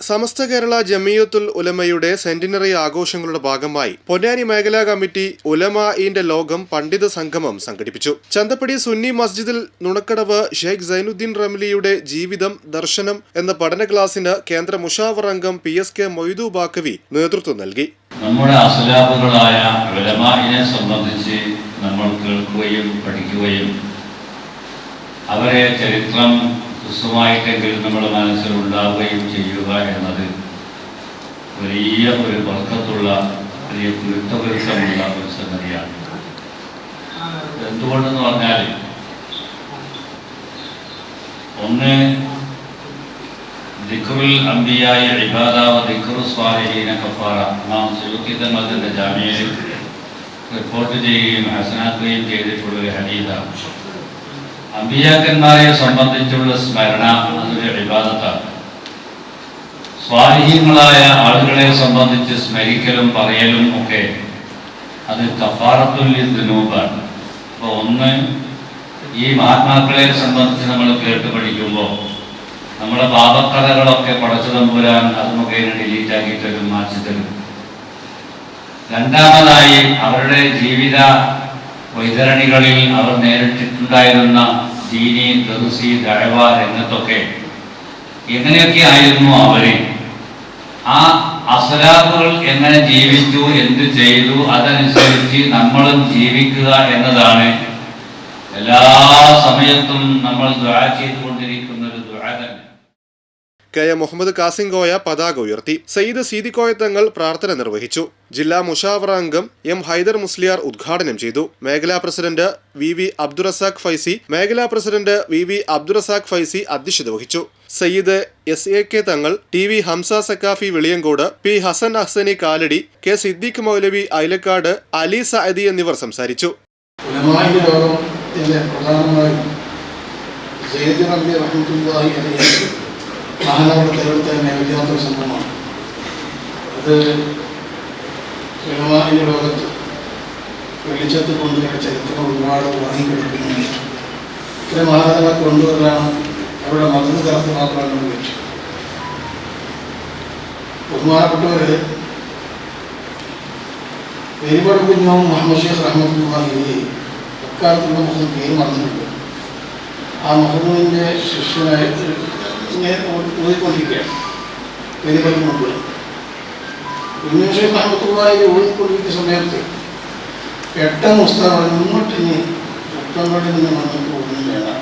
Samastha Kerala Jamiyyathul ഉലമയുടെ centenary ആഘോഷങ്ങളുടെ ഭാഗമായി പൊന്നാനി മേഖലാ കമ്മിറ്റി ഉലമാഇന്റെ ലോകം പണ്ഡിത സംഗമം സംഘടിപ്പിച്ചു. ചന്തപ്പടി സുന്നി മസ്ജിദിൽ നുണക്കടവ് ഷെയ്ഖ് സൈനുദ്ദീൻ റംലിയുടെ ജീവിതം ദർശനം എന്ന പഠന ക്ലാസിന് കേന്ദ്ര മുഷാവർ അംഗം PSK മൊയ്തു ബാക്കവി നേതൃത്വം നൽകി. നമ്മുടെ അസ്ലാഫുകളായ ഉലമാഇനെ സംബന്ധിച്ച് നമ്മൾ കേൾക്കുകയും പഠിക്കുകയും അവരെ ചരിത്രം ഹൃസ്വമായിട്ടെങ്കിലും നമ്മുടെ മനസ്സിൽ ഉണ്ടാവുകയും ചെയ്യുക എന്നത് വലിയ ഒരു ബർക്കത്തുള്ള വലിയ ഗുരുത്വപുരുഷമുള്ള ഒരു സംഗതിയാണ്. എന്തുകൊണ്ടെന്ന് പറഞ്ഞാൽ, ഒന്ന്, ദിക്റുൽ അംബിയായ ഇബാദ വ ദിക്റു സ്വാലിഹീന കഫാറ നാം സുയൂത്തി തങ്ങളുടെ ജാമിയയിൽ റിപ്പോർട്ട് ചെയ്യുകയും ഹസനാക്കുകയും ചെയ്തിട്ടുള്ളൊരു ഹദീസാണ്. അമ്പിയാക്കന്മാരെ സംബന്ധിച്ചുള്ള സ്മരണ അതൊരു ഇബാദത്താണ്. സ്വാലിഹീങ്ങളായ ആളുകളെ സംബന്ധിച്ച് സ്മരിക്കലും പറയലും ഒക്കെ അത് കഫാറത്തുൽ ദുനൂബാണ്. അപ്പോൾ ഒന്ന്, ഈ മഹാത്മാക്കളെ സംബന്ധിച്ച് നമ്മൾ കേട്ട് പഠിക്കുമ്പോൾ നമ്മുടെ പാപക്കഥകളൊക്കെ പടച്ചു തമ്പുരാൻ അത് മുഖേന ഡിലീറ്റ് ആക്കി തരും, മാറ്റി തരും. രണ്ടാമതായി, അവരുടെ ജീവിത വൈതരണികളിൽ അവർ നേരിട്ടിട്ടുണ്ടായിരുന്ന ദീനി, ദർസി, ദഅവ രംഗത്തൊക്കെ എങ്ങനെയൊക്കെ ആയിരുന്നു അവര്, ആ അസ്ലാഫുകൾ എങ്ങനെ ജീവിച്ചു, എന്ത് ചെയ്തു, അതനുസരിച്ച് നമ്മളും ജീവിക്കുക എന്നതാണ് എല്ലാ സമയത്തും നമ്മൾ ദുആ ചെയ്തുകൊണ്ടിരിക്കുന്ന ഒരു ദുആ തന്നെ. KM മുഹമ്മദ് കാസിം കോയ പതാക ഉയർത്തി. സയ്യിദ് സീദിക്കോയ തങ്ങൾ പ്രാർത്ഥന നിർവഹിച്ചു. ജില്ലാ മുഷാവറ അംഗം M ഹൈദർ മുസ്ലിയാർ ഉദ്ഘാടനം ചെയ്തു. മേഖലാ പ്രസിഡന്റ് VV അബ്ദുറസാഖ് ഫൈസി, മേഖലാ പ്രസിഡന്റ് VV അബ്ദുറസാഖ് ഫൈസി അധ്യക്ഷത വഹിച്ചു. സയ്യിദ് SAK തങ്ങൾ, TV Hamza Saqafi Veliyankode, P Hasan Ahsani Kalady, K Siddique മൗലവി ഐലക്കാട്, അലി സഅദി എന്നിവർ സംസാരിച്ചു. വിദ്യാർത്ഥി സംഘമാണ്. അത് ഉലമാഇന്റെ ലോകത്ത് വെളിച്ചത്തിൽ കൊണ്ടുവരുന്ന ചരിത്രം ഒരുപാട് വാങ്ങിക്കെടുക്കുന്നുണ്ട്. ഇത്തരം മഹാനകളെ കൊണ്ടുവരാണ് അവരുടെ മതം കർത്തമാക്കാൻ പറ്റും. ബഹുമാനപ്പെട്ടവര് വേരിപാട് കുഞ്ഞും മുഹമ്മദ് ഷെയ്ഖ് റഹ്മത്തുള്ളാഹി എക്കാലത്തുള്ള മുഹമ്മദ് പേര് മറന്നിട്ടുണ്ട്. ആ മുഹമ്മദിന്റെ ശിഷ്യനായിട്ട് ഇങ്ങനെ ഓടിക്കൊണ്ടിരിക്കുകയാണ്. വേരിപാട് മുമ്പ് കുഞ്ഞും ഷെയ്ഖ് റഹ്മത്തുള്ളാഹി ഓടിക്കൊണ്ടിരിക്കുന്ന സമയത്ത് പെട്ടെന്ന് ഉസ്താദ് ഇങ്ങോട്ട് ഇനി ഒട്ടങ്ങോട്ട് നിന്ന് വന്നിട്ട് ഒന്നും വേണം,